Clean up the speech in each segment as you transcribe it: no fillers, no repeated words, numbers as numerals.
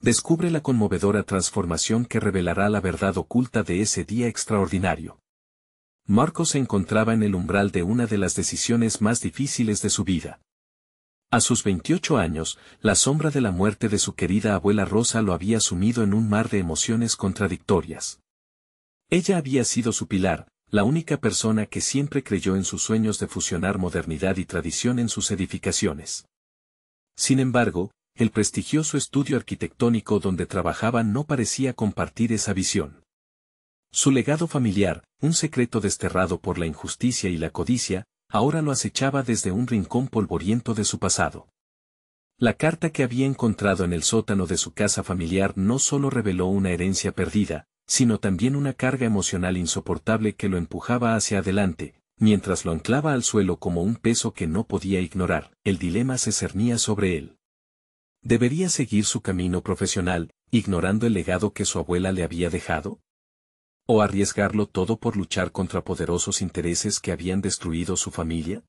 descubre la conmovedora transformación que revelará la verdad oculta de ese día extraordinario. Marco se encontraba en el umbral de una de las decisiones más difíciles de su vida. A sus 28 años, la sombra de la muerte de su querida abuela Rosa lo había sumido en un mar de emociones contradictorias. Ella había sido su pilar, la única persona que siempre creyó en sus sueños de fusionar modernidad y tradición en sus edificaciones. Sin embargo, el prestigioso estudio arquitectónico donde trabajaba no parecía compartir esa visión. Su legado familiar, un secreto desterrado por la injusticia y la codicia, ahora lo acechaba desde un rincón polvoriento de su pasado. La carta que había encontrado en el sótano de su casa familiar no solo reveló una herencia perdida, sino también una carga emocional insoportable que lo empujaba hacia adelante, mientras lo anclaba al suelo como un peso que no podía ignorar. El dilema se cernía sobre él. ¿Debería seguir su camino profesional, ignorando el legado que su abuela le había dejado? ¿O arriesgarlo todo por luchar contra poderosos intereses que habían destruido su familia?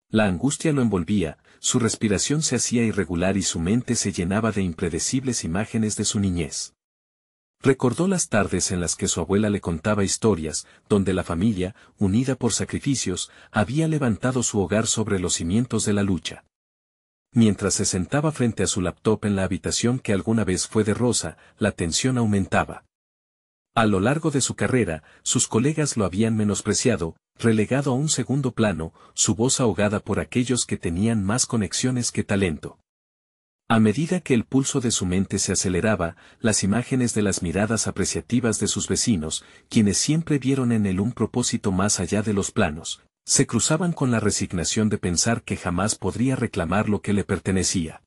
La angustia lo envolvía, su respiración se hacía irregular y su mente se llenaba de impredecibles imágenes de su niñez. Recordó las tardes en las que su abuela le contaba historias, donde la familia, unida por sacrificios, había levantado su hogar sobre los cimientos de la lucha. Mientras se sentaba frente a su laptop en la habitación que alguna vez fue de Rosa, la tensión aumentaba. A lo largo de su carrera, sus colegas lo habían menospreciado, relegado a un segundo plano, su voz ahogada por aquellos que tenían más conexiones que talento. A medida que el pulso de su mente se aceleraba, las imágenes de las miradas apreciativas de sus vecinos, quienes siempre vieron en él un propósito más allá de los planos, se cruzaban con la resignación de pensar que jamás podría reclamar lo que le pertenecía.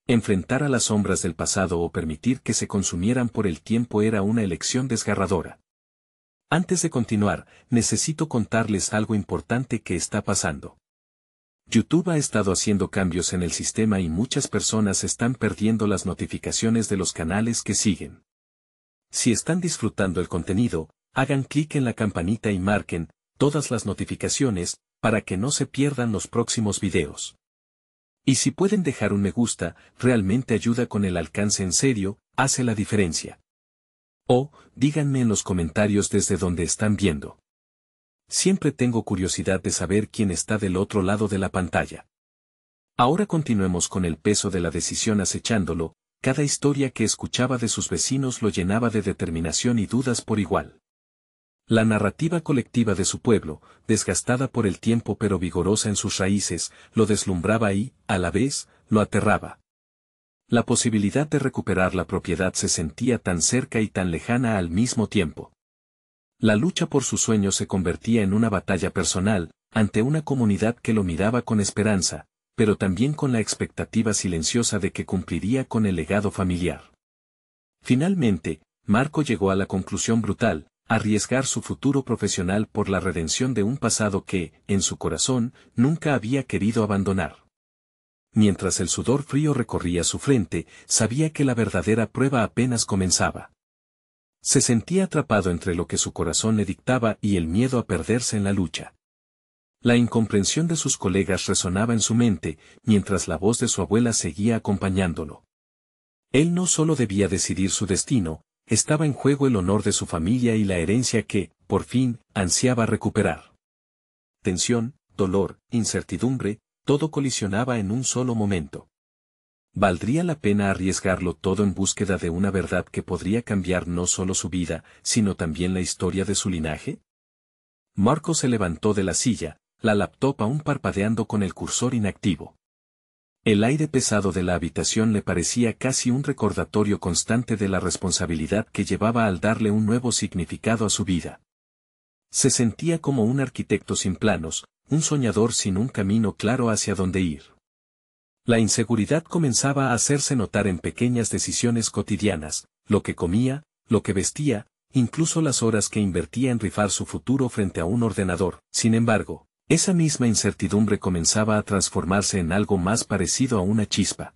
Enfrentar a las sombras del pasado o permitir que se consumieran por el tiempo era una elección desgarradora. Antes de continuar, necesito contarles algo importante que está pasando. YouTube ha estado haciendo cambios en el sistema y muchas personas están perdiendo las notificaciones de los canales que siguen. Si están disfrutando el contenido, hagan clic en la campanita y marquen todas las notificaciones para que no se pierdan los próximos videos. Y si pueden dejar un me gusta, realmente ayuda con el alcance en serio, hace la diferencia. O, díganme en los comentarios desde donde están viendo. Siempre tengo curiosidad de saber quién está del otro lado de la pantalla. Ahora continuemos con el peso de la decisión acechándolo, cada historia que escuchaba de sus vecinos lo llenaba de determinación y dudas por igual. La narrativa colectiva de su pueblo, desgastada por el tiempo pero vigorosa en sus raíces, lo deslumbraba y, a la vez, lo aterraba. La posibilidad de recuperar la propiedad se sentía tan cerca y tan lejana al mismo tiempo. La lucha por sus sueños se convertía en una batalla personal, ante una comunidad que lo miraba con esperanza, pero también con la expectativa silenciosa de que cumpliría con el legado familiar. Finalmente, Marco llegó a la conclusión brutal: arriesgar su futuro profesional por la redención de un pasado que, en su corazón, nunca había querido abandonar. Mientras el sudor frío recorría su frente, sabía que la verdadera prueba apenas comenzaba. Se sentía atrapado entre lo que su corazón le dictaba y el miedo a perderse en la lucha. La incomprensión de sus colegas resonaba en su mente, mientras la voz de su abuela seguía acompañándolo. Él no solo debía decidir su destino, estaba en juego el honor de su familia y la herencia que, por fin, ansiaba recuperar. Tensión, dolor, incertidumbre, todo colisionaba en un solo momento. ¿Valdría la pena arriesgarlo todo en búsqueda de una verdad que podría cambiar no solo su vida, sino también la historia de su linaje? Marco se levantó de la silla, la laptop aún parpadeando con el cursor inactivo. El aire pesado de la habitación le parecía casi un recordatorio constante de la responsabilidad que llevaba al darle un nuevo significado a su vida. Se sentía como un arquitecto sin planos, un soñador sin un camino claro hacia dónde ir. La inseguridad comenzaba a hacerse notar en pequeñas decisiones cotidianas: lo que comía, lo que vestía, incluso las horas que invertía en rifar su futuro frente a un ordenador. Sin embargo, esa misma incertidumbre comenzaba a transformarse en algo más parecido a una chispa.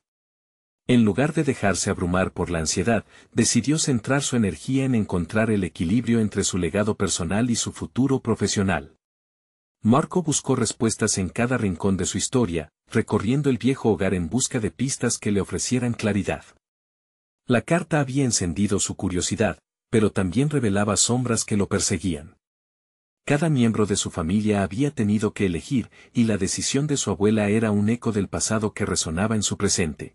En lugar de dejarse abrumar por la ansiedad, decidió centrar su energía en encontrar el equilibrio entre su legado personal y su futuro profesional. Marco buscó respuestas en cada rincón de su historia, recorriendo el viejo hogar en busca de pistas que le ofrecieran claridad. La carta había encendido su curiosidad, pero también revelaba sombras que lo perseguían. Cada miembro de su familia había tenido que elegir, y la decisión de su abuela era un eco del pasado que resonaba en su presente.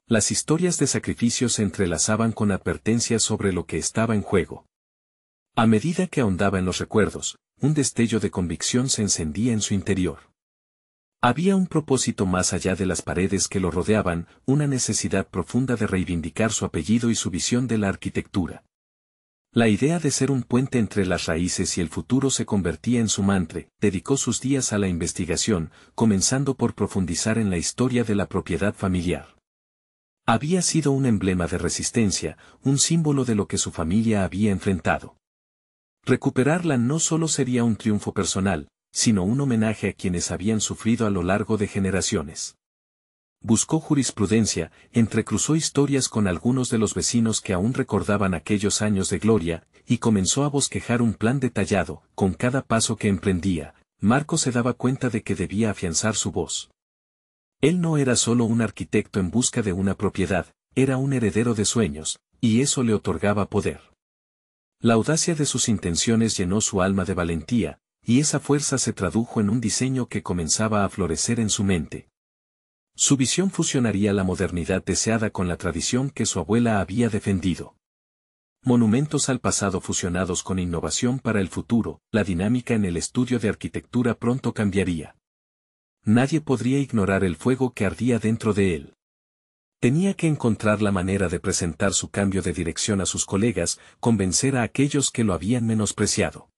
Las historias de sacrificios se entrelazaban con advertencias sobre lo que estaba en juego. A medida que ahondaba en los recuerdos, un destello de convicción se encendía en su interior. Había un propósito más allá de las paredes que lo rodeaban, una necesidad profunda de reivindicar su apellido y su visión de la arquitectura. La idea de ser un puente entre las raíces y el futuro se convertía en su mantra. Dedicó sus días a la investigación, comenzando por profundizar en la historia de la propiedad familiar. Había sido un emblema de resistencia, un símbolo de lo que su familia había enfrentado. Recuperarla no solo sería un triunfo personal, sino un homenaje a quienes habían sufrido a lo largo de generaciones. Buscó jurisprudencia, entrecruzó historias con algunos de los vecinos que aún recordaban aquellos años de gloria, y comenzó a bosquejar un plan detallado. Con cada paso que emprendía, Marco se daba cuenta de que debía afianzar su voz. Él no era solo un arquitecto en busca de una propiedad, era un heredero de sueños, y eso le otorgaba poder. La audacia de sus intenciones llenó su alma de valentía, y esa fuerza se tradujo en un diseño que comenzaba a florecer en su mente. Su visión fusionaría la modernidad deseada con la tradición que su abuela había defendido. Monumentos al pasado fusionados con innovación para el futuro, la dinámica en el estudio de arquitectura pronto cambiaría. Nadie podría ignorar el fuego que ardía dentro de él. Tenía que encontrar la manera de presentar su cambio de dirección a sus colegas, convencer a aquellos que lo habían menospreciado.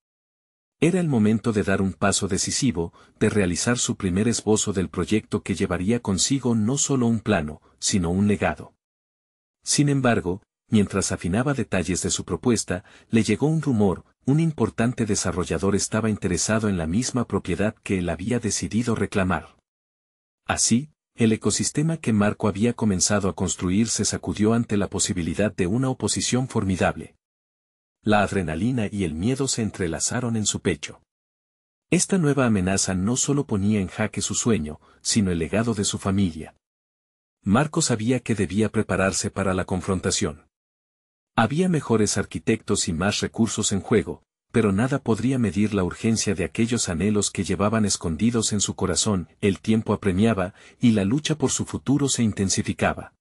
Era el momento de dar un paso decisivo, de realizar su primer esbozo del proyecto que llevaría consigo no solo un plano, sino un legado. Sin embargo, mientras afinaba detalles de su propuesta, le llegó un rumor: un importante desarrollador estaba interesado en la misma propiedad que él había decidido reclamar. Así, el ecosistema que Marco había comenzado a construir se sacudió ante la posibilidad de una oposición formidable. La adrenalina y el miedo se entrelazaron en su pecho. Esta nueva amenaza no solo ponía en jaque su sueño, sino el legado de su familia. Marco sabía que debía prepararse para la confrontación. Había mejores arquitectos y más recursos en juego, pero nada podría medir la urgencia de aquellos anhelos que llevaban escondidos en su corazón. El tiempo apremiaba, y la lucha por su futuro se intensificaba.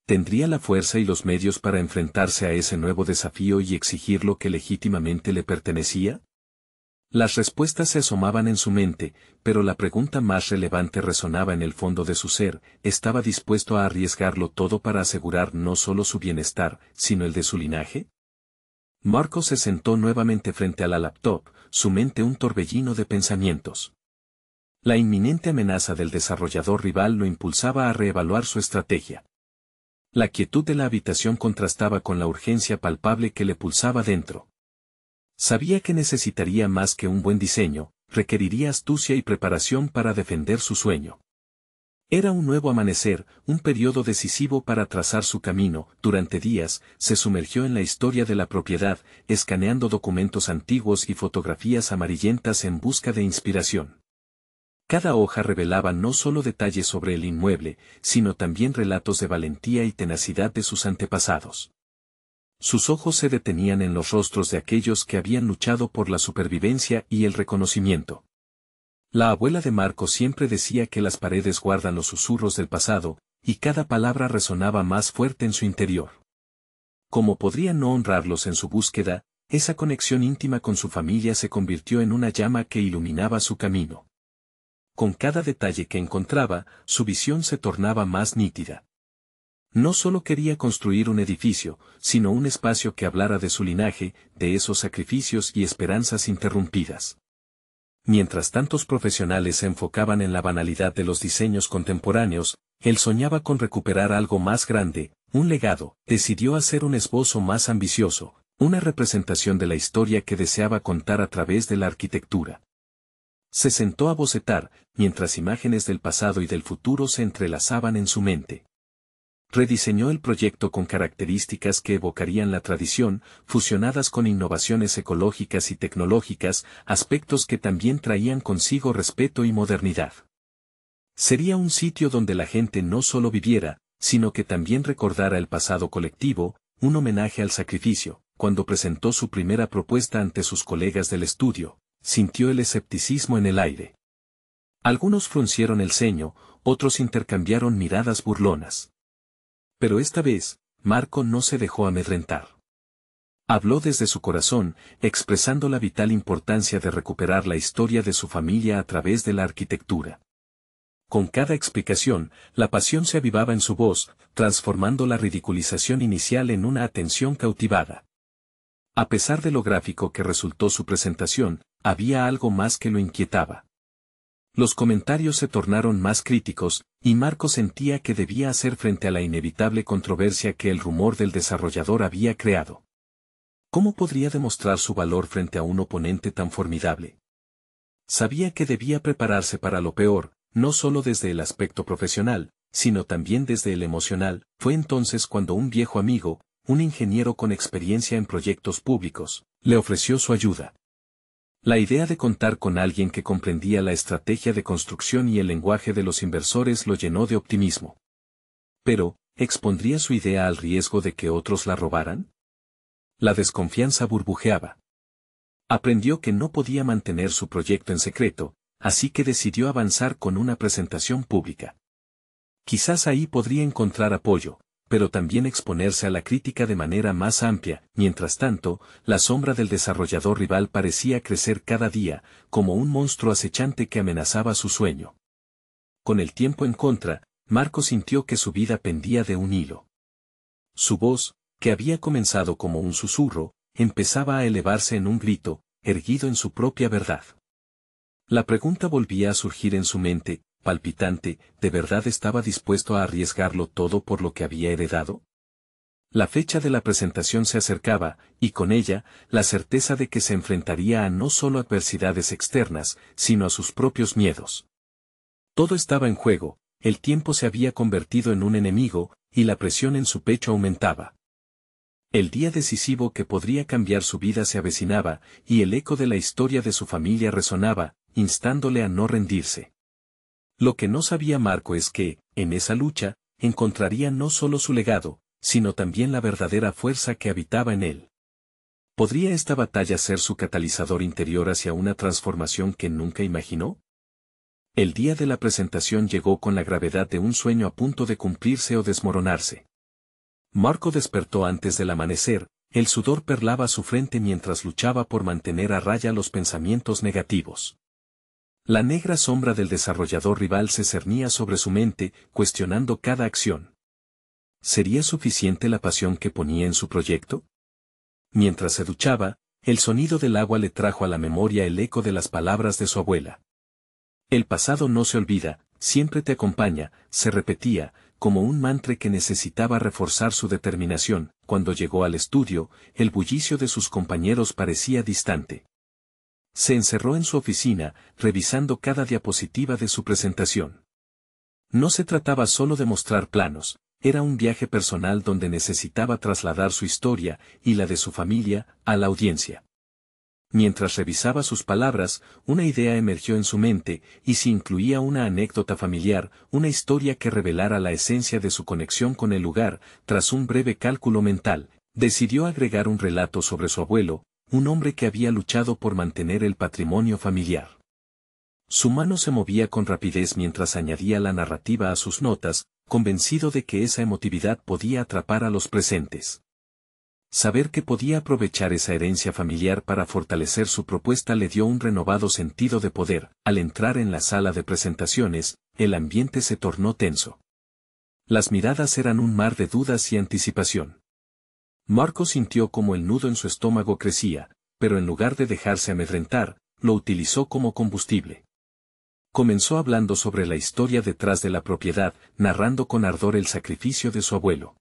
¿Tendría la fuerza y los medios para enfrentarse a ese nuevo desafío y exigir lo que legítimamente le pertenecía? Las respuestas se asomaban en su mente, pero la pregunta más relevante resonaba en el fondo de su ser: ¿estaba dispuesto a arriesgarlo todo para asegurar no solo su bienestar, sino el de su linaje? Marco se sentó nuevamente frente a la laptop, su mente un torbellino de pensamientos. La inminente amenaza del desarrollador rival lo impulsaba a reevaluar su estrategia. La quietud de la habitación contrastaba con la urgencia palpable que le pulsaba dentro. Sabía que necesitaría más que un buen diseño, requeriría astucia y preparación para defender su sueño. Era un nuevo amanecer, un periodo decisivo para trazar su camino. Durante días, se sumergió en la historia de la propiedad, escaneando documentos antiguos y fotografías amarillentas en busca de inspiración. Cada hoja revelaba no solo detalles sobre el inmueble, sino también relatos de valentía y tenacidad de sus antepasados. Sus ojos se detenían en los rostros de aquellos que habían luchado por la supervivencia y el reconocimiento. La abuela de Marco siempre decía que las paredes guardan los susurros del pasado, y cada palabra resonaba más fuerte en su interior. ¿Cómo podría no honrarlos en su búsqueda? Esa conexión íntima con su familia se convirtió en una llama que iluminaba su camino. Con cada detalle que encontraba, su visión se tornaba más nítida. No solo quería construir un edificio, sino un espacio que hablara de su linaje, de esos sacrificios y esperanzas interrumpidas. Mientras tantos profesionales se enfocaban en la banalidad de los diseños contemporáneos, él soñaba con recuperar algo más grande, un legado. Decidió hacer un esbozo más ambicioso, una representación de la historia que deseaba contar a través de la arquitectura. Se sentó a bocetar, mientras imágenes del pasado y del futuro se entrelazaban en su mente. Rediseñó el proyecto con características que evocarían la tradición, fusionadas con innovaciones ecológicas y tecnológicas, aspectos que también traían consigo respeto y modernidad. Sería un sitio donde la gente no solo viviera, sino que también recordara el pasado colectivo, un homenaje al sacrificio. Cuando presentó su primera propuesta ante sus colegas del estudio, sintió el escepticismo en el aire. Algunos fruncieron el ceño, otros intercambiaron miradas burlonas. Pero esta vez, Marco no se dejó amedrentar. Habló desde su corazón, expresando la vital importancia de recuperar la historia de su familia a través de la arquitectura. Con cada explicación, la pasión se avivaba en su voz, transformando la ridiculización inicial en una atención cautivada. A pesar de lo gráfico que resultó su presentación, había algo más que lo inquietaba. Los comentarios se tornaron más críticos, y Marco sentía que debía hacer frente a la inevitable controversia que el rumor del desarrollador había creado. ¿Cómo podría demostrar su valor frente a un oponente tan formidable? Sabía que debía prepararse para lo peor, no solo desde el aspecto profesional, sino también desde el emocional. Fue entonces cuando un viejo amigo, un ingeniero con experiencia en proyectos públicos, le ofreció su ayuda. La idea de contar con alguien que comprendía la estrategia de construcción y el lenguaje de los inversores lo llenó de optimismo. Pero, ¿expondría su idea al riesgo de que otros la robaran? La desconfianza burbujeaba. Aprendió que no podía mantener su proyecto en secreto, así que decidió avanzar con una presentación pública. Quizás ahí podría encontrar apoyo, pero también exponerse a la crítica de manera más amplia. Mientras tanto, la sombra del desarrollador rival parecía crecer cada día, como un monstruo acechante que amenazaba su sueño. Con el tiempo en contra, Marco sintió que su vida pendía de un hilo. Su voz, que había comenzado como un susurro, empezaba a elevarse en un grito, erguido en su propia verdad. La pregunta volvía a surgir en su mente, palpitante: ¿de verdad estaba dispuesto a arriesgarlo todo por lo que había heredado? La fecha de la presentación se acercaba, y con ella, la certeza de que se enfrentaría a no solo adversidades externas, sino a sus propios miedos. Todo estaba en juego, el tiempo se había convertido en un enemigo, y la presión en su pecho aumentaba. El día decisivo que podría cambiar su vida se avecinaba, y el eco de la historia de su familia resonaba, instándole a no rendirse. Lo que no sabía Marco es que, en esa lucha, encontraría no solo su legado, sino también la verdadera fuerza que habitaba en él. ¿Podría esta batalla ser su catalizador interior hacia una transformación que nunca imaginó? El día de la presentación llegó con la gravedad de un sueño a punto de cumplirse o desmoronarse. Marco despertó antes del amanecer, el sudor perlaba su frente mientras luchaba por mantener a raya los pensamientos negativos. La negra sombra del desarrollador rival se cernía sobre su mente, cuestionando cada acción. ¿Sería suficiente la pasión que ponía en su proyecto? Mientras se duchaba, el sonido del agua le trajo a la memoria el eco de las palabras de su abuela. El pasado no se olvida, siempre te acompaña, se repetía, como un mantra que necesitaba reforzar su determinación. Cuando llegó al estudio, el bullicio de sus compañeros parecía distante. Se encerró en su oficina, revisando cada diapositiva de su presentación. No se trataba solo de mostrar planos, era un viaje personal donde necesitaba trasladar su historia, y la de su familia, a la audiencia. Mientras revisaba sus palabras, una idea emergió en su mente, y si incluía una anécdota familiar, una historia que revelara la esencia de su conexión con el lugar. Tras un breve cálculo mental, decidió agregar un relato sobre su abuelo, un hombre que había luchado por mantener el patrimonio familiar. Su mano se movía con rapidez mientras añadía la narrativa a sus notas, convencido de que esa emotividad podía atrapar a los presentes. Saber que podía aprovechar esa herencia familiar para fortalecer su propuesta le dio un renovado sentido de poder. Al entrar en la sala de presentaciones, el ambiente se tornó tenso. Las miradas eran un mar de dudas y anticipación. Marco sintió como el nudo en su estómago crecía, pero en lugar de dejarse amedrentar, lo utilizó como combustible. Comenzó hablando sobre la historia detrás de la propiedad, narrando con ardor el sacrificio de su abuelo.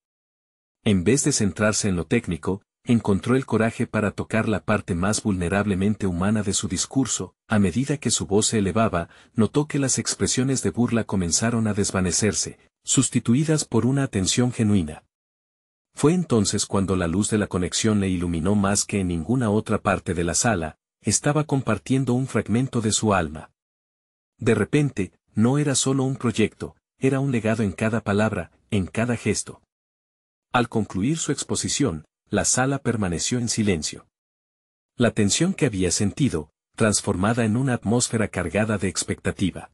En vez de centrarse en lo técnico, encontró el coraje para tocar la parte más vulnerablemente humana de su discurso. A medida que su voz se elevaba, notó que las expresiones de burla comenzaron a desvanecerse, sustituidas por una atención genuina. Fue entonces cuando la luz de la conexión le iluminó más que en ninguna otra parte de la sala. Estaba compartiendo un fragmento de su alma. De repente, no era solo un proyecto, era un legado en cada palabra, en cada gesto. Al concluir su exposición, la sala permaneció en silencio. La tensión que había sentido, transformada en una atmósfera cargada de expectativa.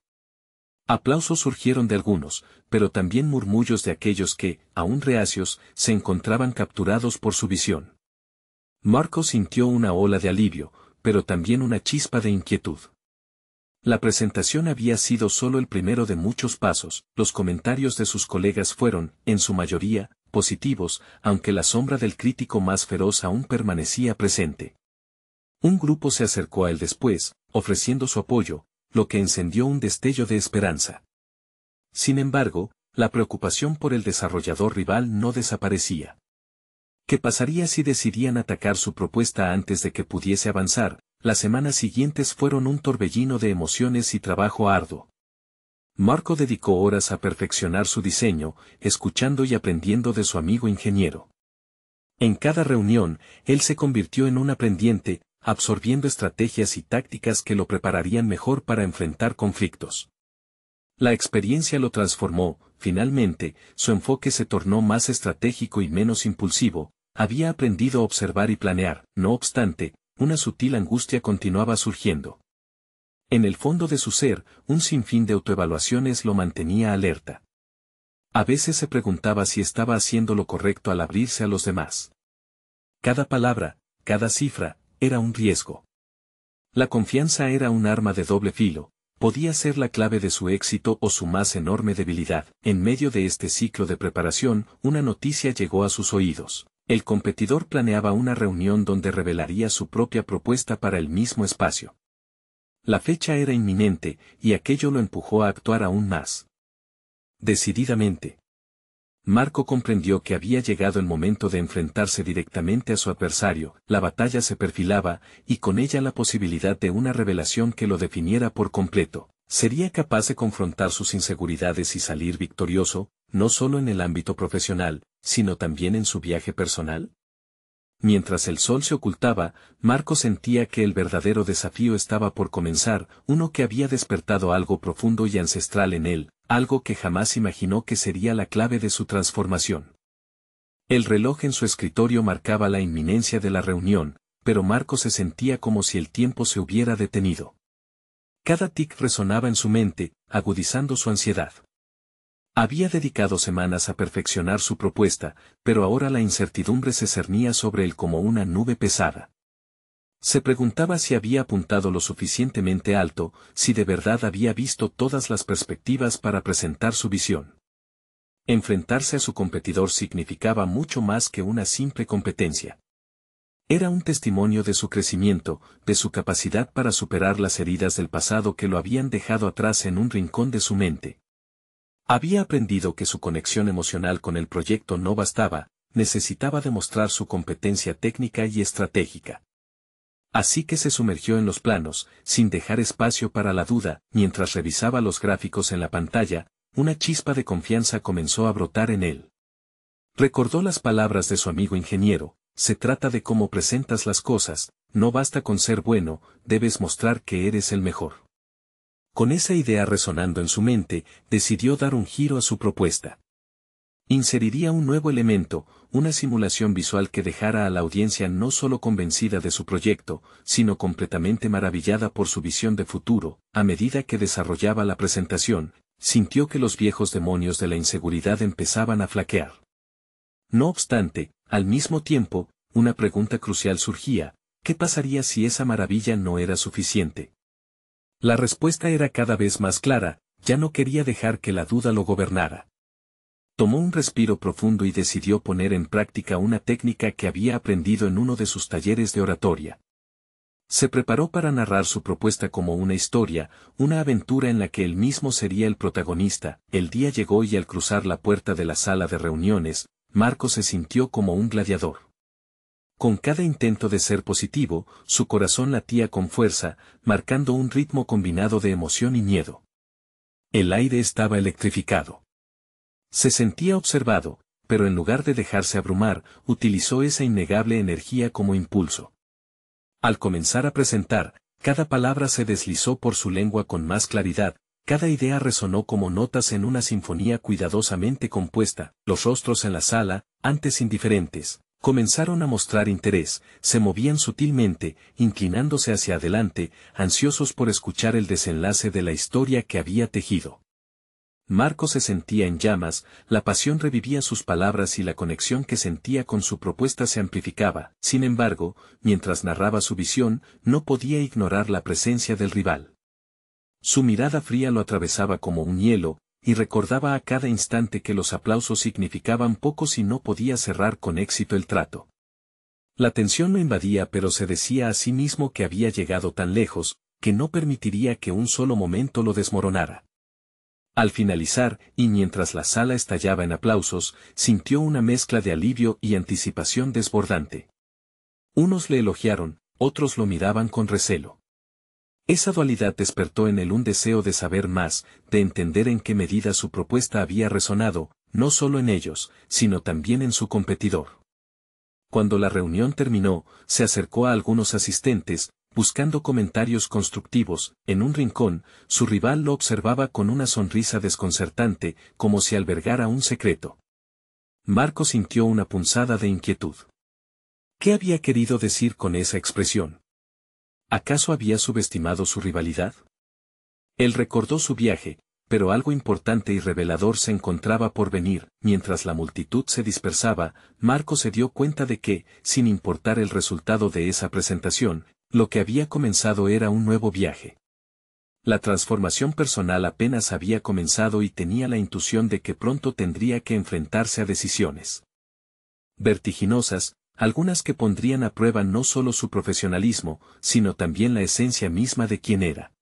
Aplausos surgieron de algunos, pero también murmullos de aquellos que, aún reacios, se encontraban capturados por su visión. Marcos sintió una ola de alivio, pero también una chispa de inquietud. La presentación había sido solo el primero de muchos pasos, los comentarios de sus colegas fueron, en su mayoría, positivos, aunque la sombra del crítico más feroz aún permanecía presente. Un grupo se acercó a él después, ofreciendo su apoyo, lo que encendió un destello de esperanza. Sin embargo, la preocupación por el desarrollador rival no desaparecía. ¿Qué pasaría si decidían atacar su propuesta antes de que pudiese avanzar? Las semanas siguientes fueron un torbellino de emociones y trabajo arduo. Marco dedicó horas a perfeccionar su diseño, escuchando y aprendiendo de su amigo ingeniero. En cada reunión, él se convirtió en un aprendiente, absorbiendo estrategias y tácticas que lo prepararían mejor para enfrentar conflictos. La experiencia lo transformó, finalmente, su enfoque se tornó más estratégico y menos impulsivo, había aprendido a observar y planear, no obstante, una sutil angustia continuaba surgiendo. En el fondo de su ser, un sinfín de autoevaluaciones lo mantenía alerta. A veces se preguntaba si estaba haciendo lo correcto al abrirse a los demás. Cada palabra, cada cifra, era un riesgo. La confianza era un arma de doble filo, podía ser la clave de su éxito o su más enorme debilidad. En medio de este ciclo de preparación, una noticia llegó a sus oídos. El competidor planeaba una reunión donde revelaría su propia propuesta para el mismo espacio. La fecha era inminente, y aquello lo empujó a actuar aún más decididamente. Marco comprendió que había llegado el momento de enfrentarse directamente a su adversario, la batalla se perfilaba, y con ella la posibilidad de una revelación que lo definiera por completo. ¿Sería capaz de confrontar sus inseguridades y salir victorioso, no solo en el ámbito profesional, sino también en su viaje personal? Mientras el sol se ocultaba, Marco sentía que el verdadero desafío estaba por comenzar, uno que había despertado algo profundo y ancestral en él, algo que jamás imaginó que sería la clave de su transformación. El reloj en su escritorio marcaba la inminencia de la reunión, pero Marco se sentía como si el tiempo se hubiera detenido. Cada tic resonaba en su mente, agudizando su ansiedad. Había dedicado semanas a perfeccionar su propuesta, pero ahora la incertidumbre se cernía sobre él como una nube pesada. Se preguntaba si había apuntado lo suficientemente alto, si de verdad había visto todas las perspectivas para presentar su visión. Enfrentarse a su competidor significaba mucho más que una simple competencia. Era un testimonio de su crecimiento, de su capacidad para superar las heridas del pasado que lo habían dejado atrás en un rincón de su mente. Había aprendido que su conexión emocional con el proyecto no bastaba, necesitaba demostrar su competencia técnica y estratégica. Así que se sumergió en los planos, sin dejar espacio para la duda. Mientras revisaba los gráficos en la pantalla, una chispa de confianza comenzó a brotar en él. Recordó las palabras de su amigo ingeniero: se trata de cómo presentas las cosas, no basta con ser bueno, debes mostrar que eres el mejor. Con esa idea resonando en su mente, decidió dar un giro a su propuesta. Inseriría un nuevo elemento, una simulación visual que dejara a la audiencia no solo convencida de su proyecto, sino completamente maravillada por su visión de futuro. A medida que desarrollaba la presentación, sintió que los viejos demonios de la inseguridad empezaban a flaquear. No obstante, al mismo tiempo, una pregunta crucial surgía: ¿qué pasaría si esa maravilla no era suficiente? La respuesta era cada vez más clara, ya no quería dejar que la duda lo gobernara. Tomó un respiro profundo y decidió poner en práctica una técnica que había aprendido en uno de sus talleres de oratoria. Se preparó para narrar su propuesta como una historia, una aventura en la que él mismo sería el protagonista. El día llegó y al cruzar la puerta de la sala de reuniones, Marco se sintió como un gladiador. Con cada intento de ser positivo, su corazón latía con fuerza, marcando un ritmo combinado de emoción y miedo. El aire estaba electrificado. Se sentía observado, pero en lugar de dejarse abrumar, utilizó esa innegable energía como impulso. Al comenzar a presentar, cada palabra se deslizó por su lengua con más claridad, Cada idea resonó como notas en una sinfonía cuidadosamente compuesta. Los rostros en la sala, antes indiferentes, comenzaron a mostrar interés, se movían sutilmente, inclinándose hacia adelante, ansiosos por escuchar el desenlace de la historia que había tejido. Marco se sentía en llamas, la pasión revivía sus palabras y la conexión que sentía con su propuesta se amplificaba. Sin embargo, mientras narraba su visión, no podía ignorar la presencia del rival. Su mirada fría lo atravesaba como un hielo, y recordaba a cada instante que los aplausos significaban poco si no podía cerrar con éxito el trato. La tensión lo invadía, pero se decía a sí mismo que había llegado tan lejos, que no permitiría que un solo momento lo desmoronara. Al finalizar, y mientras la sala estallaba en aplausos, sintió una mezcla de alivio y anticipación desbordante. Unos le elogiaron, otros lo miraban con recelo. Esa dualidad despertó en él un deseo de saber más, de entender en qué medida su propuesta había resonado, no solo en ellos, sino también en su competidor. Cuando la reunión terminó, se acercó a algunos asistentes, buscando comentarios constructivos. En un rincón, su rival lo observaba con una sonrisa desconcertante, como si albergara un secreto. Marco sintió una punzada de inquietud. ¿Qué había querido decir con esa expresión? ¿Acaso había subestimado su rivalidad? Él recordó su viaje, pero algo importante y revelador se encontraba por venir. Mientras la multitud se dispersaba, Marco se dio cuenta de que, sin importar el resultado de esa presentación, lo que había comenzado era un nuevo viaje. La transformación personal apenas había comenzado y tenía la intuición de que pronto tendría que enfrentarse a decisiones vertiginosas, algunas que pondrían a prueba no solo su profesionalismo, sino también la esencia misma de quien era.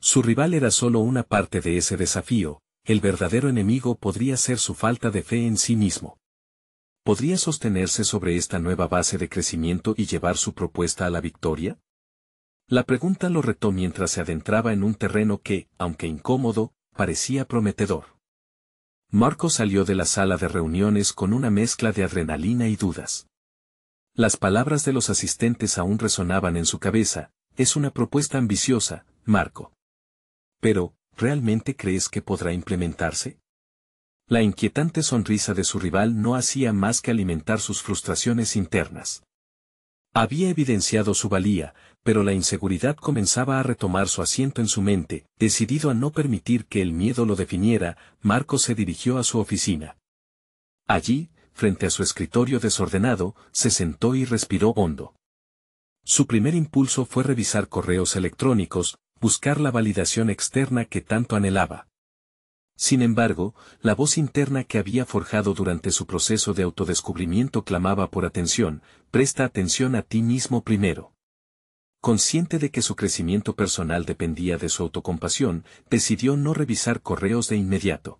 Su rival era solo una parte de ese desafío, el verdadero enemigo podría ser su falta de fe en sí mismo. ¿Podría sostenerse sobre esta nueva base de crecimiento y llevar su propuesta a la victoria? La pregunta lo retó mientras se adentraba en un terreno que, aunque incómodo, parecía prometedor. Marco salió de la sala de reuniones con una mezcla de adrenalina y dudas. Las palabras de los asistentes aún resonaban en su cabeza. Es una propuesta ambiciosa, Marco. Pero, ¿realmente crees que podrá implementarse? La inquietante sonrisa de su rival no hacía más que alimentar sus frustraciones internas. Había evidenciado su valía, pero la inseguridad comenzaba a retomar su asiento en su mente. Decidido a no permitir que el miedo lo definiera, Marco se dirigió a su oficina. Allí, frente a su escritorio desordenado, se sentó y respiró hondo. Su primer impulso fue revisar correos electrónicos, buscar la validación externa que tanto anhelaba. Sin embargo, la voz interna que había forjado durante su proceso de autodescubrimiento clamaba por atención. Presta atención a ti mismo primero. Consciente de que su crecimiento personal dependía de su autocompasión, decidió no revisar correos de inmediato.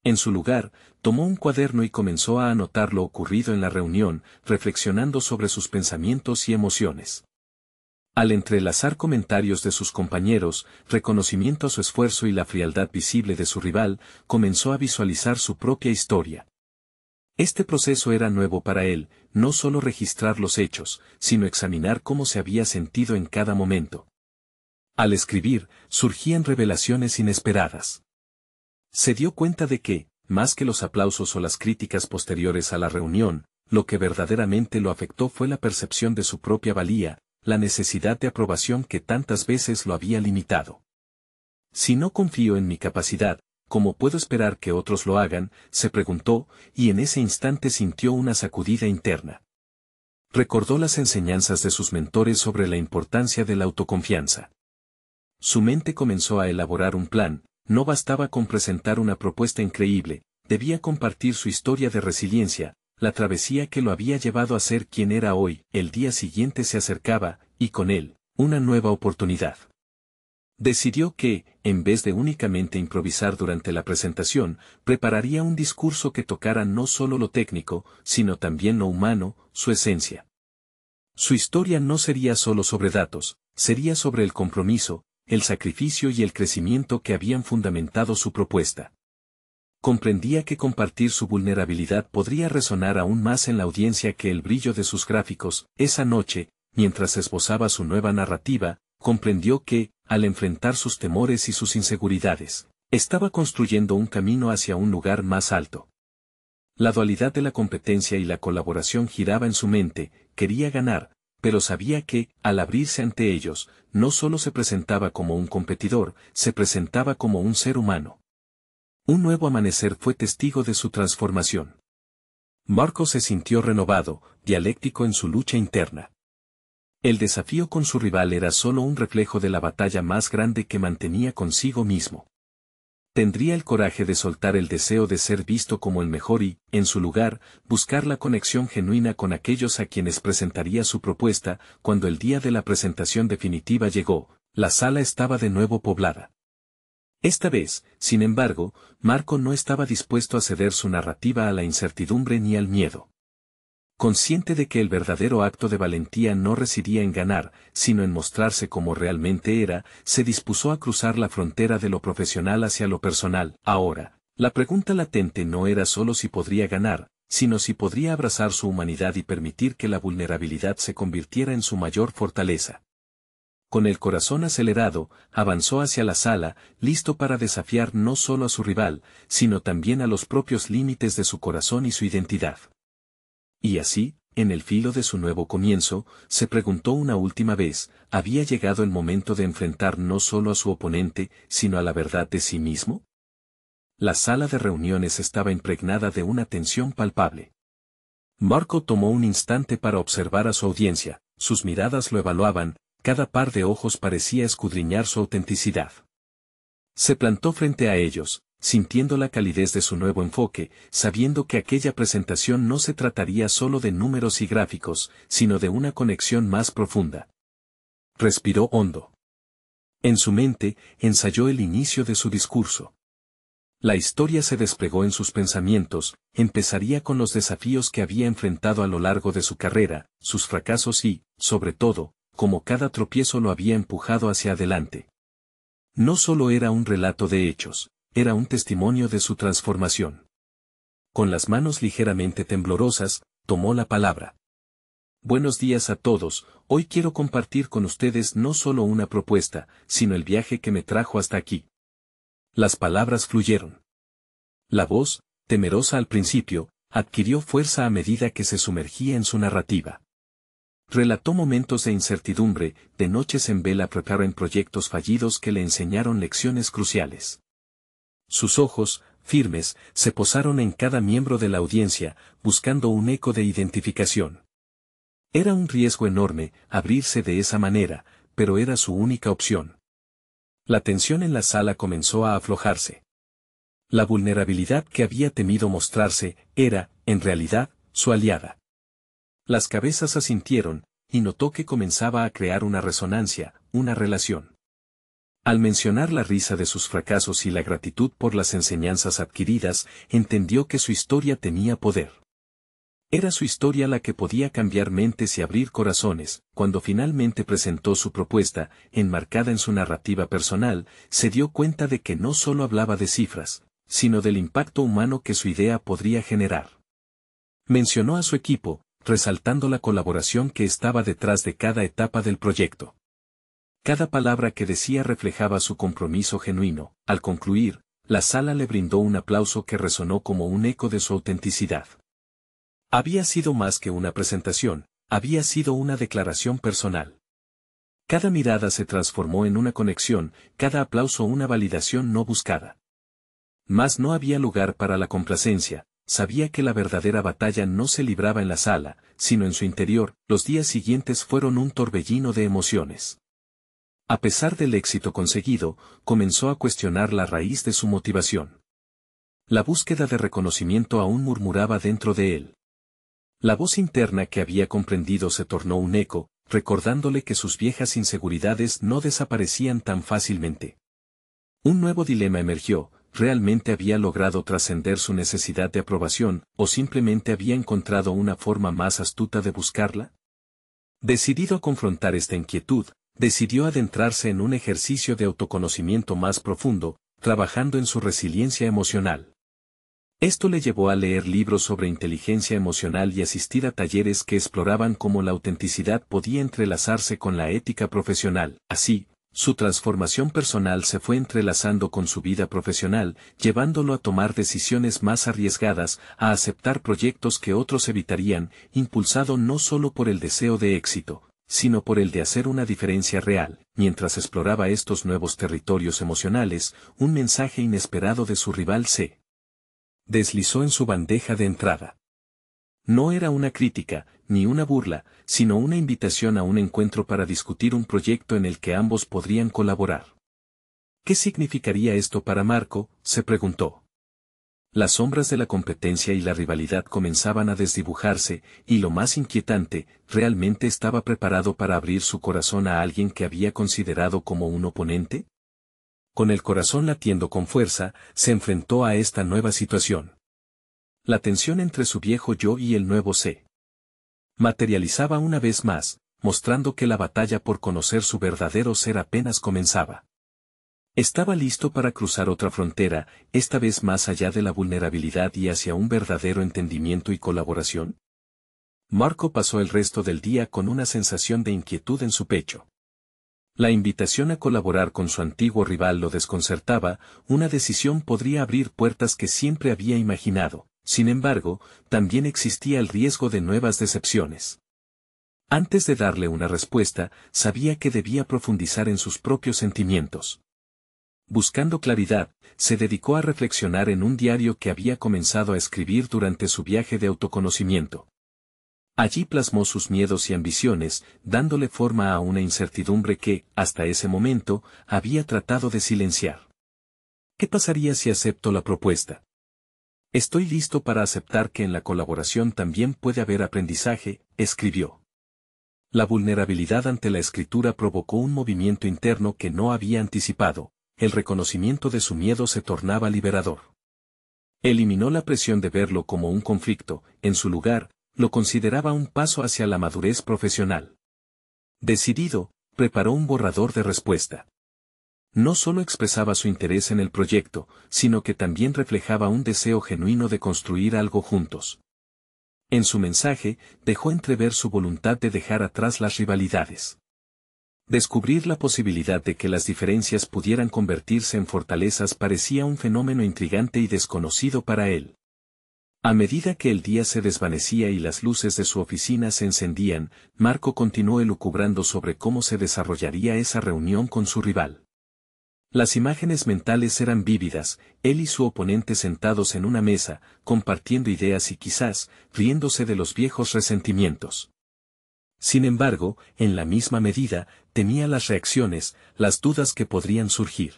En su lugar, tomó un cuaderno y comenzó a anotar lo ocurrido en la reunión, reflexionando sobre sus pensamientos y emociones. Al entrelazar comentarios de sus compañeros, reconocimiento a su esfuerzo y la frialdad visible de su rival, comenzó a visualizar su propia historia. Este proceso era nuevo para él, no solo registrar los hechos, sino examinar cómo se había sentido en cada momento. Al escribir, surgían revelaciones inesperadas. Se dio cuenta de que, más que los aplausos o las críticas posteriores a la reunión, lo que verdaderamente lo afectó fue la percepción de su propia valía, la necesidad de aprobación que tantas veces lo había limitado. Si no confío en mi capacidad, ¿cómo puedo esperar que otros lo hagan?, se preguntó, y en ese instante sintió una sacudida interna. Recordó las enseñanzas de sus mentores sobre la importancia de la autoconfianza. Su mente comenzó a elaborar un plan. No bastaba con presentar una propuesta increíble, debía compartir su historia de resiliencia, la travesía que lo había llevado a ser quien era hoy. El día siguiente se acercaba, y con él, una nueva oportunidad. Decidió que, en vez de únicamente improvisar durante la presentación, prepararía un discurso que tocara no solo lo técnico, sino también lo humano, su esencia. Su historia no sería solo sobre datos, sería sobre el compromiso, el sacrificio y el crecimiento que habían fundamentado su propuesta. Comprendía que compartir su vulnerabilidad podría resonar aún más en la audiencia que el brillo de sus gráficos. Esa noche, mientras esbozaba su nueva narrativa, comprendió que, al enfrentar sus temores y sus inseguridades, estaba construyendo un camino hacia un lugar más alto. La dualidad de la competencia y la colaboración giraba en su mente, quería ganar, pero sabía que, al abrirse ante ellos, no solo se presentaba como un competidor, se presentaba como un ser humano. Un nuevo amanecer fue testigo de su transformación. Marco se sintió renovado, dialéctico en su lucha interna. El desafío con su rival era solo un reflejo de la batalla más grande que mantenía consigo mismo. Tendría el coraje de soltar el deseo de ser visto como el mejor y, en su lugar, buscar la conexión genuina con aquellos a quienes presentaría su propuesta. Cuando el día de la presentación definitiva llegó, la sala estaba de nuevo poblada. Esta vez, sin embargo, Marco no estaba dispuesto a ceder su narrativa a la incertidumbre ni al miedo. Consciente de que el verdadero acto de valentía no residía en ganar, sino en mostrarse como realmente era, se dispuso a cruzar la frontera de lo profesional hacia lo personal. Ahora, la pregunta latente no era solo si podría ganar, sino si podría abrazar su humanidad y permitir que la vulnerabilidad se convirtiera en su mayor fortaleza. Con el corazón acelerado, avanzó hacia la sala, listo para desafiar no solo a su rival, sino también a los propios límites de su corazón y su identidad. Y así, en el filo de su nuevo comienzo, se preguntó una última vez, ¿había llegado el momento de enfrentar no solo a su oponente, sino a la verdad de sí mismo? La sala de reuniones estaba impregnada de una tensión palpable. Marco tomó un instante para observar a su audiencia, sus miradas lo evaluaban, cada par de ojos parecía escudriñar su autenticidad. Se plantó frente a ellos, sintiendo la calidez de su nuevo enfoque, sabiendo que aquella presentación no se trataría solo de números y gráficos, sino de una conexión más profunda. Respiró hondo. En su mente, ensayó el inicio de su discurso. La historia se desplegó en sus pensamientos, empezaría con los desafíos que había enfrentado a lo largo de su carrera, sus fracasos y, sobre todo, como cada tropiezo lo había empujado hacia adelante. No solo era un relato de hechos, era un testimonio de su transformación. Con las manos ligeramente temblorosas, tomó la palabra. Buenos días a todos, hoy quiero compartir con ustedes no solo una propuesta, sino el viaje que me trajo hasta aquí. Las palabras fluyeron. La voz, temerosa al principio, adquirió fuerza a medida que se sumergía en su narrativa. Relató momentos de incertidumbre, de noches en vela prepara en proyectos fallidos que le enseñaron lecciones cruciales. Sus ojos, firmes, se posaron en cada miembro de la audiencia, buscando un eco de identificación. Era un riesgo enorme, abrirse de esa manera, pero era su única opción. La tensión en la sala comenzó a aflojarse. La vulnerabilidad que había temido mostrarse, era, en realidad, su aliada. Las cabezas asintieron, y notó que comenzaba a crear una resonancia, una relación. Al mencionar la risa de sus fracasos y la gratitud por las enseñanzas adquiridas, entendió que su historia tenía poder. Era su historia la que podía cambiar mentes y abrir corazones. Cuando finalmente presentó su propuesta, enmarcada en su narrativa personal, se dio cuenta de que no solo hablaba de cifras, sino del impacto humano que su idea podría generar. Mencionó a su equipo, resaltando la colaboración que estaba detrás de cada etapa del proyecto. Cada palabra que decía reflejaba su compromiso genuino. Al concluir, la sala le brindó un aplauso que resonó como un eco de su autenticidad. Había sido más que una presentación, había sido una declaración personal. Cada mirada se transformó en una conexión, cada aplauso una validación no buscada. Mas no había lugar para la complacencia. Sabía que la verdadera batalla no se libraba en la sala, sino en su interior. Los días siguientes fueron un torbellino de emociones. A pesar del éxito conseguido, comenzó a cuestionar la raíz de su motivación. La búsqueda de reconocimiento aún murmuraba dentro de él. La voz interna que había comprendido se tornó un eco, recordándole que sus viejas inseguridades no desaparecían tan fácilmente. Un nuevo dilema emergió. ¿Realmente había logrado trascender su necesidad de aprobación, o simplemente había encontrado una forma más astuta de buscarla? Decidido a confrontar esta inquietud, decidió adentrarse en un ejercicio de autoconocimiento más profundo, trabajando en su resiliencia emocional. Esto le llevó a leer libros sobre inteligencia emocional y asistir a talleres que exploraban cómo la autenticidad podía entrelazarse con la ética profesional. Así, Su transformación personal se fue entrelazando con su vida profesional, llevándolo a tomar decisiones más arriesgadas, a aceptar proyectos que otros evitarían, impulsado no solo por el deseo de éxito, sino por el de hacer una diferencia real. Mientras exploraba estos nuevos territorios emocionales, un mensaje inesperado de su rival se deslizó en su bandeja de entrada. No era una crítica, ni una burla, sino una invitación a un encuentro para discutir un proyecto en el que ambos podrían colaborar. ¿Qué significaría esto para Marco?, se preguntó. Las sombras de la competencia y la rivalidad comenzaban a desdibujarse, y lo más inquietante, ¿realmente estaba preparado para abrir su corazón a alguien que había considerado como un oponente? Con el corazón latiendo con fuerza, se enfrentó a esta nueva situación. La tensión entre su viejo yo y el nuevo se materializaba una vez más, mostrando que la batalla por conocer su verdadero ser apenas comenzaba. Estaba listo para cruzar otra frontera, esta vez más allá de la vulnerabilidad y hacia un verdadero entendimiento y colaboración. Marco pasó el resto del día con una sensación de inquietud en su pecho. La invitación a colaborar con su antiguo rival lo desconcertaba, una decisión podría abrir puertas que siempre había imaginado. Sin embargo, también existía el riesgo de nuevas decepciones. Antes de darle una respuesta, sabía que debía profundizar en sus propios sentimientos. Buscando claridad, se dedicó a reflexionar en un diario que había comenzado a escribir durante su viaje de autoconocimiento. Allí plasmó sus miedos y ambiciones, dándole forma a una incertidumbre que, hasta ese momento, había tratado de silenciar. ¿Qué pasaría si acepto la propuesta? Estoy listo para aceptar que en la colaboración también puede haber aprendizaje, escribió. La vulnerabilidad ante la escritura provocó un movimiento interno que no había anticipado, el reconocimiento de su miedo se tornaba liberador. Eliminó la presión de verlo como un conflicto, en su lugar, lo consideraba un paso hacia la madurez profesional. Decidido, preparó un borrador de respuesta. No solo expresaba su interés en el proyecto, sino que también reflejaba un deseo genuino de construir algo juntos. En su mensaje, dejó entrever su voluntad de dejar atrás las rivalidades. Descubrir la posibilidad de que las diferencias pudieran convertirse en fortalezas parecía un fenómeno intrigante y desconocido para él. A medida que el día se desvanecía y las luces de su oficina se encendían, Marco continuó elucubrando sobre cómo se desarrollaría esa reunión con su rival. Las imágenes mentales eran vívidas, él y su oponente sentados en una mesa, compartiendo ideas y quizás, riéndose de los viejos resentimientos. Sin embargo, en la misma medida, temía las reacciones, las dudas que podrían surgir.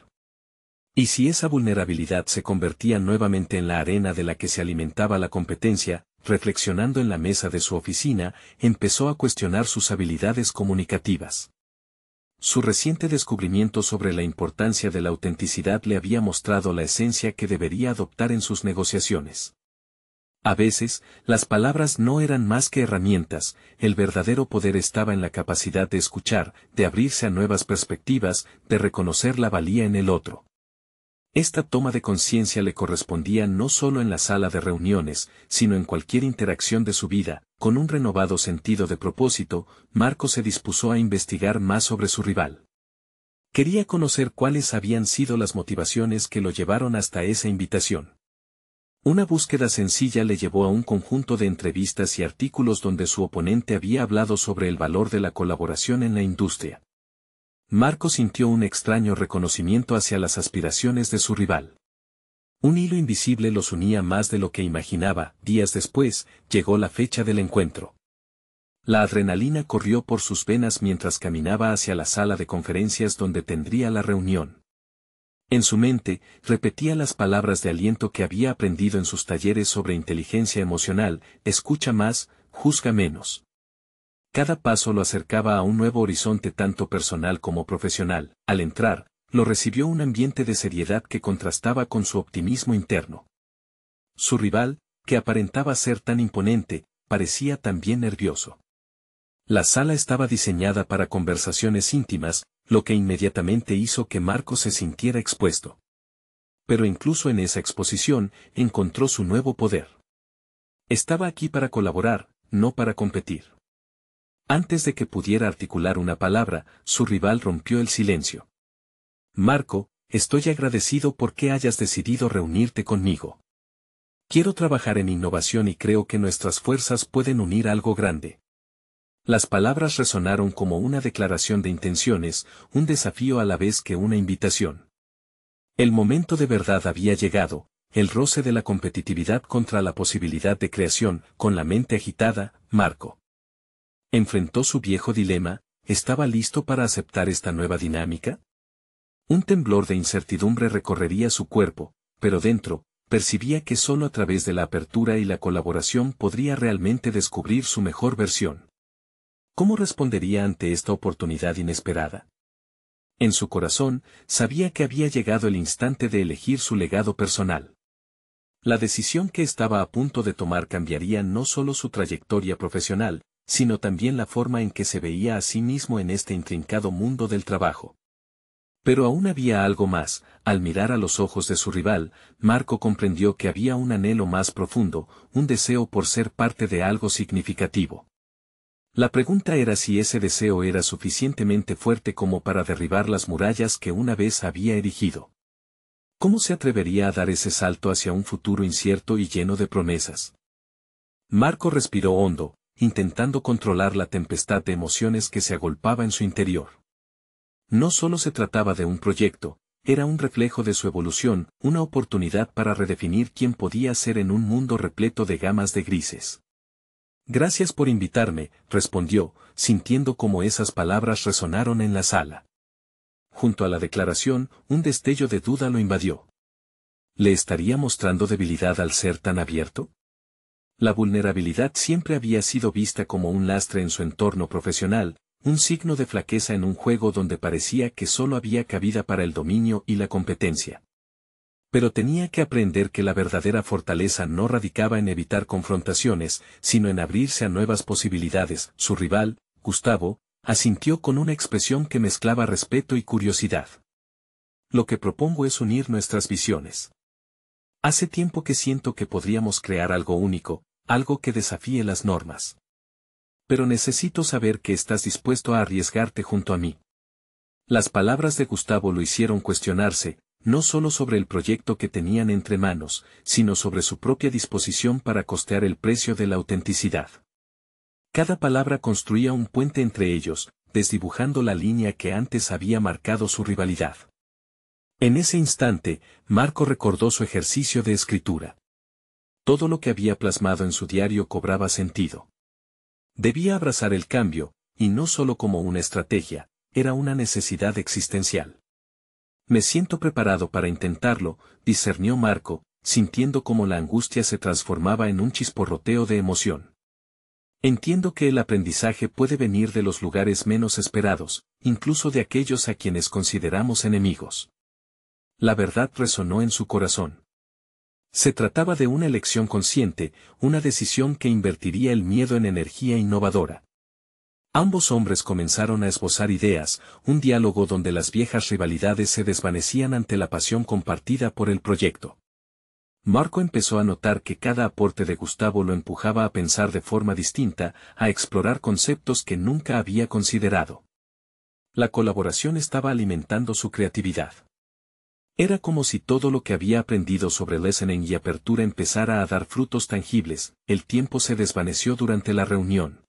¿Y si esa vulnerabilidad se convertía nuevamente en la arena de la que se alimentaba la competencia? Reflexionando en la mesa de su oficina, empezó a cuestionar sus habilidades comunicativas. Su reciente descubrimiento sobre la importancia de la autenticidad le había mostrado la esencia que debería adoptar en sus negociaciones. A veces, las palabras no eran más que herramientas, el verdadero poder estaba en la capacidad de escuchar, de abrirse a nuevas perspectivas, de reconocer la valía en el otro. Esta toma de conciencia le correspondía no solo en la sala de reuniones, sino en cualquier interacción de su vida. Con un renovado sentido de propósito, Marco se dispuso a investigar más sobre su rival. Quería conocer cuáles habían sido las motivaciones que lo llevaron hasta esa invitación. Una búsqueda sencilla le llevó a un conjunto de entrevistas y artículos donde su oponente había hablado sobre el valor de la colaboración en la industria. Marco sintió un extraño reconocimiento hacia las aspiraciones de su rival. Un hilo invisible los unía más de lo que imaginaba. Días después, llegó la fecha del encuentro. La adrenalina corrió por sus venas mientras caminaba hacia la sala de conferencias donde tendría la reunión. En su mente, repetía las palabras de aliento que había aprendido en sus talleres sobre inteligencia emocional: escucha más, juzga menos. Cada paso lo acercaba a un nuevo horizonte tanto personal como profesional. Al entrar, lo recibió un ambiente de seriedad que contrastaba con su optimismo interno. Su rival, que aparentaba ser tan imponente, parecía también nervioso. La sala estaba diseñada para conversaciones íntimas, lo que inmediatamente hizo que Marco se sintiera expuesto. Pero incluso en esa exposición, encontró su nuevo poder. Estaba aquí para colaborar, no para competir. Antes de que pudiera articular una palabra, su rival rompió el silencio. Marco, estoy agradecido por que hayas decidido reunirte conmigo. Quiero trabajar en innovación y creo que nuestras fuerzas pueden unir algo grande. Las palabras resonaron como una declaración de intenciones, un desafío a la vez que una invitación. El momento de verdad había llegado, el roce de la competitividad contra la posibilidad de creación, con la mente agitada, Marco enfrentó su viejo dilema, ¿estaba listo para aceptar esta nueva dinámica? Un temblor de incertidumbre recorrería su cuerpo, pero dentro, percibía que solo a través de la apertura y la colaboración podría realmente descubrir su mejor versión. ¿Cómo respondería ante esta oportunidad inesperada? En su corazón, sabía que había llegado el instante de elegir su legado personal. La decisión que estaba a punto de tomar cambiaría no solo su trayectoria profesional, sino también la forma en que se veía a sí mismo en este intrincado mundo del trabajo. Pero aún había algo más. Al mirar a los ojos de su rival, Marco comprendió que había un anhelo más profundo, un deseo por ser parte de algo significativo. La pregunta era si ese deseo era suficientemente fuerte como para derribar las murallas que una vez había erigido. ¿Cómo se atrevería a dar ese salto hacia un futuro incierto y lleno de promesas? Marco respiró hondo, intentando controlar la tempestad de emociones que se agolpaba en su interior. No solo se trataba de un proyecto, era un reflejo de su evolución, una oportunidad para redefinir quién podía ser en un mundo repleto de gamas de grises. Gracias por invitarme, respondió, sintiendo cómo esas palabras resonaron en la sala. Junto a la declaración, un destello de duda lo invadió. ¿Le estaría mostrando debilidad al ser tan abierto? La vulnerabilidad siempre había sido vista como un lastre en su entorno profesional, un signo de flaqueza en un juego donde parecía que solo había cabida para el dominio y la competencia. Pero tenía que aprender que la verdadera fortaleza no radicaba en evitar confrontaciones, sino en abrirse a nuevas posibilidades. Su rival, Gustavo, asintió con una expresión que mezclaba respeto y curiosidad. Lo que propongo es unir nuestras visiones. Hace tiempo que siento que podríamos crear algo único, algo que desafíe las normas. Pero necesito saber que estás dispuesto a arriesgarte junto a mí. Las palabras de Gustavo lo hicieron cuestionarse, no solo sobre el proyecto que tenían entre manos, sino sobre su propia disposición para costear el precio de la autenticidad. Cada palabra construía un puente entre ellos, desdibujando la línea que antes había marcado su rivalidad. En ese instante, Marco recordó su ejercicio de escritura. Todo lo que había plasmado en su diario cobraba sentido. Debía abrazar el cambio, y no solo como una estrategia, era una necesidad existencial. Me siento preparado para intentarlo, discernió Marco, sintiendo cómo la angustia se transformaba en un chisporroteo de emoción. Entiendo que el aprendizaje puede venir de los lugares menos esperados, incluso de aquellos a quienes consideramos enemigos. La verdad resonó en su corazón. Se trataba de una elección consciente, una decisión que invertiría el miedo en energía innovadora. Ambos hombres comenzaron a esbozar ideas, un diálogo donde las viejas rivalidades se desvanecían ante la pasión compartida por el proyecto. Marco empezó a notar que cada aporte de Gustavo lo empujaba a pensar de forma distinta, a explorar conceptos que nunca había considerado. La colaboración estaba alimentando su creatividad. Era como si todo lo que había aprendido sobre listening y apertura empezara a dar frutos tangibles. El tiempo se desvaneció durante la reunión.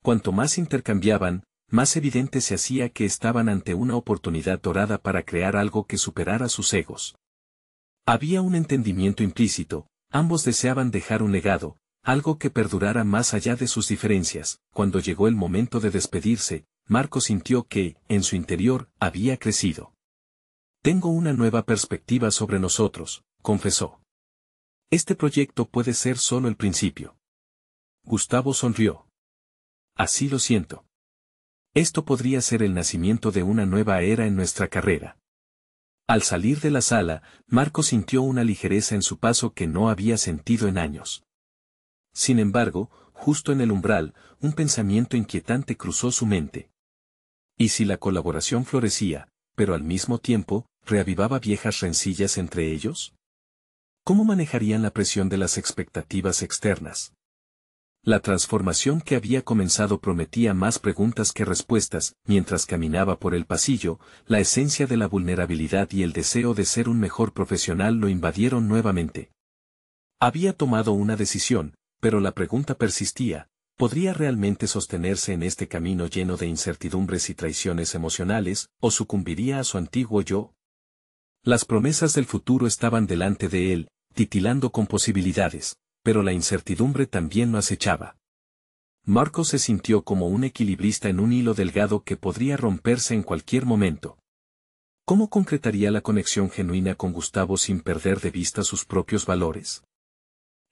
Cuanto más intercambiaban, más evidente se hacía que estaban ante una oportunidad dorada para crear algo que superara sus egos. Había un entendimiento implícito, ambos deseaban dejar un legado, algo que perdurara más allá de sus diferencias. Cuando llegó el momento de despedirse, Marco sintió que, en su interior, había crecido. Tengo una nueva perspectiva sobre nosotros, confesó. Este proyecto puede ser solo el principio. Gustavo sonrió. Así lo siento. Esto podría ser el nacimiento de una nueva era en nuestra carrera. Al salir de la sala, Marco sintió una ligereza en su paso que no había sentido en años. Sin embargo, justo en el umbral, un pensamiento inquietante cruzó su mente. ¿Y si la colaboración florecía, pero al mismo tiempo, reavivaba viejas rencillas entre ellos? ¿Cómo manejarían la presión de las expectativas externas? La transformación que había comenzado prometía más preguntas que respuestas. Mientras caminaba por el pasillo, la esencia de la vulnerabilidad y el deseo de ser un mejor profesional lo invadieron nuevamente. Había tomado una decisión, pero la pregunta persistía: ¿podría realmente sostenerse en este camino lleno de incertidumbres y traiciones emocionales, o sucumbiría a su antiguo yo? Las promesas del futuro estaban delante de él, titilando con posibilidades, pero la incertidumbre también lo acechaba. Marco se sintió como un equilibrista en un hilo delgado que podría romperse en cualquier momento. ¿Cómo concretaría la conexión genuina con Gustavo sin perder de vista sus propios valores?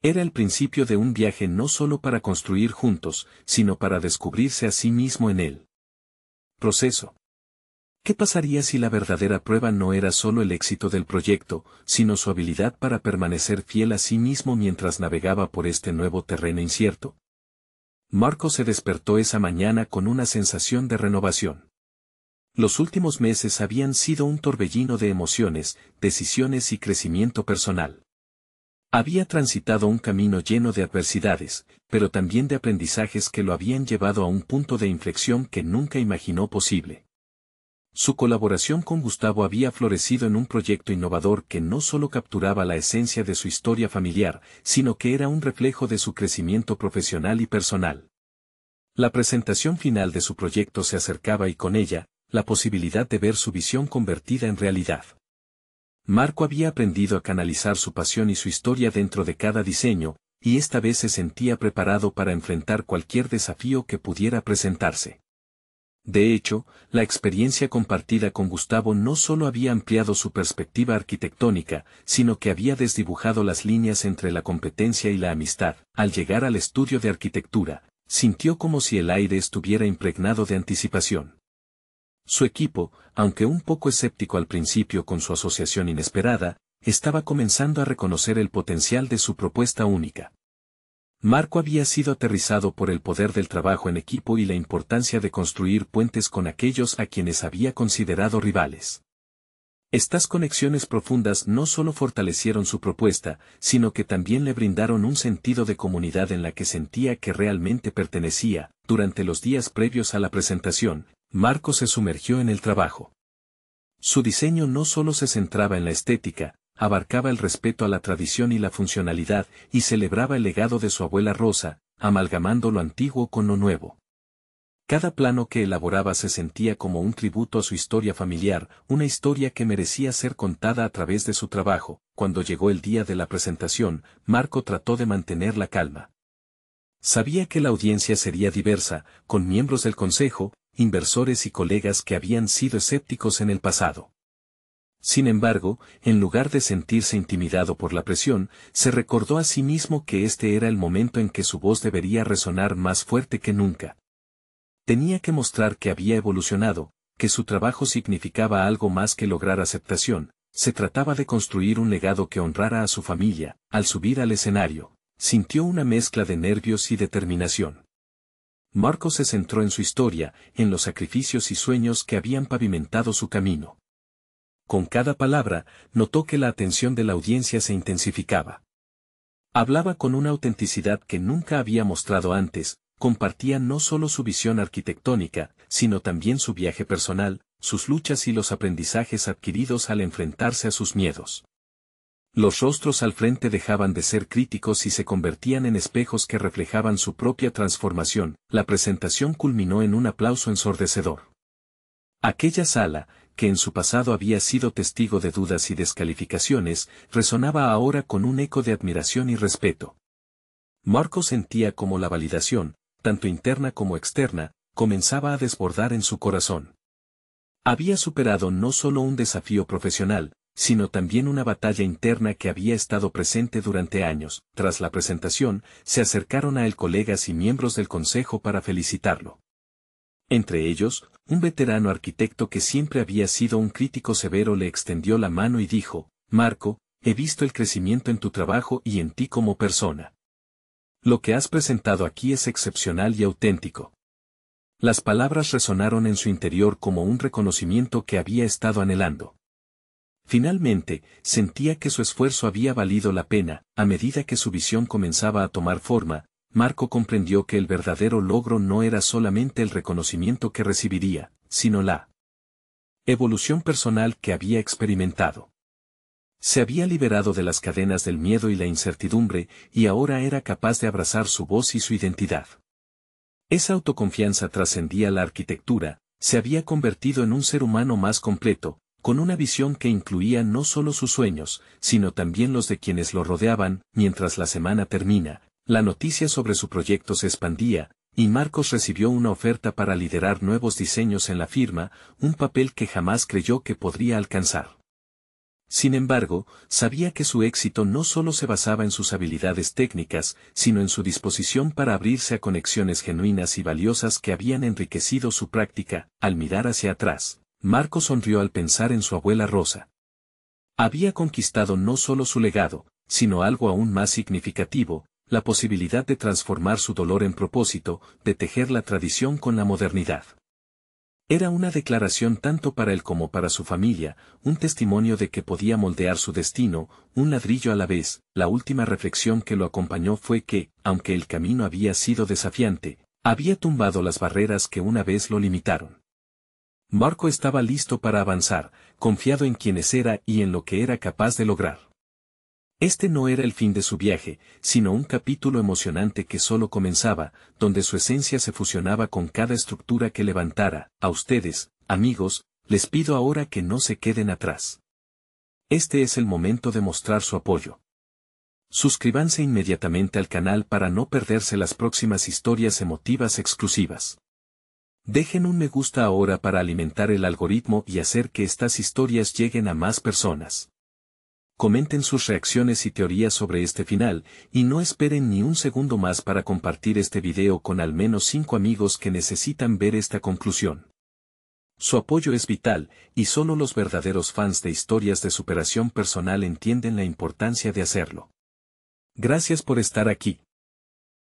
Era el principio de un viaje no solo para construir juntos, sino para descubrirse a sí mismo en él. Proceso. ¿Qué pasaría si la verdadera prueba no era solo el éxito del proyecto, sino su habilidad para permanecer fiel a sí mismo mientras navegaba por este nuevo terreno incierto? Marco se despertó esa mañana con una sensación de renovación. Los últimos meses habían sido un torbellino de emociones, decisiones y crecimiento personal. Había transitado un camino lleno de adversidades, pero también de aprendizajes que lo habían llevado a un punto de inflexión que nunca imaginó posible. Su colaboración con Gustavo había florecido en un proyecto innovador que no solo capturaba la esencia de su historia familiar, sino que era un reflejo de su crecimiento profesional y personal. La presentación final de su proyecto se acercaba y con ella, la posibilidad de ver su visión convertida en realidad. Marco había aprendido a canalizar su pasión y su historia dentro de cada diseño, y esta vez se sentía preparado para enfrentar cualquier desafío que pudiera presentarse. De hecho, la experiencia compartida con Gustavo no solo había ampliado su perspectiva arquitectónica, sino que había desdibujado las líneas entre la competencia y la amistad. Al llegar al estudio de arquitectura, sintió como si el aire estuviera impregnado de anticipación. Su equipo, aunque un poco escéptico al principio con su asociación inesperada, estaba comenzando a reconocer el potencial de su propuesta única. Marco había sido aterrizado por el poder del trabajo en equipo y la importancia de construir puentes con aquellos a quienes había considerado rivales. Estas conexiones profundas no solo fortalecieron su propuesta, sino que también le brindaron un sentido de comunidad en la que sentía que realmente pertenecía. Durante los días previos a la presentación, Marco se sumergió en el trabajo. Su diseño no solo se centraba en la estética, abarcaba el respeto a la tradición y la funcionalidad, y celebraba el legado de su abuela Rosa, amalgamando lo antiguo con lo nuevo. Cada plano que elaboraba se sentía como un tributo a su historia familiar, una historia que merecía ser contada a través de su trabajo. Cuando llegó el día de la presentación, Marco trató de mantener la calma. Sabía que la audiencia sería diversa, con miembros del consejo, inversores y colegas que habían sido escépticos en el pasado. Sin embargo, en lugar de sentirse intimidado por la presión, se recordó a sí mismo que este era el momento en que su voz debería resonar más fuerte que nunca. Tenía que mostrar que había evolucionado, que su trabajo significaba algo más que lograr aceptación. Se trataba de construir un legado que honrara a su familia. Al subir al escenario, sintió una mezcla de nervios y determinación. Marco se centró en su historia, en los sacrificios y sueños que habían pavimentado su camino. Con cada palabra, notó que la atención de la audiencia se intensificaba. Hablaba con una autenticidad que nunca había mostrado antes, compartía no solo su visión arquitectónica, sino también su viaje personal, sus luchas y los aprendizajes adquiridos al enfrentarse a sus miedos. Los rostros al frente dejaban de ser críticos y se convertían en espejos que reflejaban su propia transformación. La presentación culminó en un aplauso ensordecedor. Aquella sala, que en su pasado había sido testigo de dudas y descalificaciones, resonaba ahora con un eco de admiración y respeto. Marco sentía como la validación, tanto interna como externa, comenzaba a desbordar en su corazón. Había superado no solo un desafío profesional, sino también una batalla interna que había estado presente durante años. Tras la presentación, se acercaron a él colegas y miembros del consejo para felicitarlo. Entre ellos, un veterano arquitecto que siempre había sido un crítico severo le extendió la mano y dijo: Marco, he visto el crecimiento en tu trabajo y en ti como persona. Lo que has presentado aquí es excepcional y auténtico. Las palabras resonaron en su interior como un reconocimiento que había estado anhelando. Finalmente, sentía que su esfuerzo había valido la pena. A medida que su visión comenzaba a tomar forma, Marco comprendió que el verdadero logro no era solamente el reconocimiento que recibiría, sino la evolución personal que había experimentado. Se había liberado de las cadenas del miedo y la incertidumbre, y ahora era capaz de abrazar su voz y su identidad. Esa autoconfianza trascendía la arquitectura, se había convertido en un ser humano más completo, con una visión que incluía no solo sus sueños, sino también los de quienes lo rodeaban. Mientras la semana termina, la noticia sobre su proyecto se expandía, y Marcos recibió una oferta para liderar nuevos diseños en la firma, un papel que jamás creyó que podría alcanzar. Sin embargo, sabía que su éxito no solo se basaba en sus habilidades técnicas, sino en su disposición para abrirse a conexiones genuinas y valiosas que habían enriquecido su práctica. Al mirar hacia atrás, Marco sonrió al pensar en su abuela Rosa. Había conquistado no solo su legado, sino algo aún más significativo, la posibilidad de transformar su dolor en propósito, de tejer la tradición con la modernidad. Era una declaración tanto para él como para su familia, un testimonio de que podía moldear su destino, un ladrillo a la vez. La última reflexión que lo acompañó fue que, aunque el camino había sido desafiante, había tumbado las barreras que una vez lo limitaron. Marco estaba listo para avanzar, confiado en quienes era y en lo que era capaz de lograr. Este no era el fin de su viaje, sino un capítulo emocionante que solo comenzaba, donde su esencia se fusionaba con cada estructura que levantara. A ustedes, amigos, les pido ahora que no se queden atrás. Este es el momento de mostrar su apoyo. Suscríbanse inmediatamente al canal para no perderse las próximas historias emotivas exclusivas. Dejen un me gusta ahora para alimentar el algoritmo y hacer que estas historias lleguen a más personas. Comenten sus reacciones y teorías sobre este final, y no esperen ni un segundo más para compartir este video con al menos 5 amigos que necesitan ver esta conclusión. Su apoyo es vital, y solo los verdaderos fans de historias de superación personal entienden la importancia de hacerlo. Gracias por estar aquí.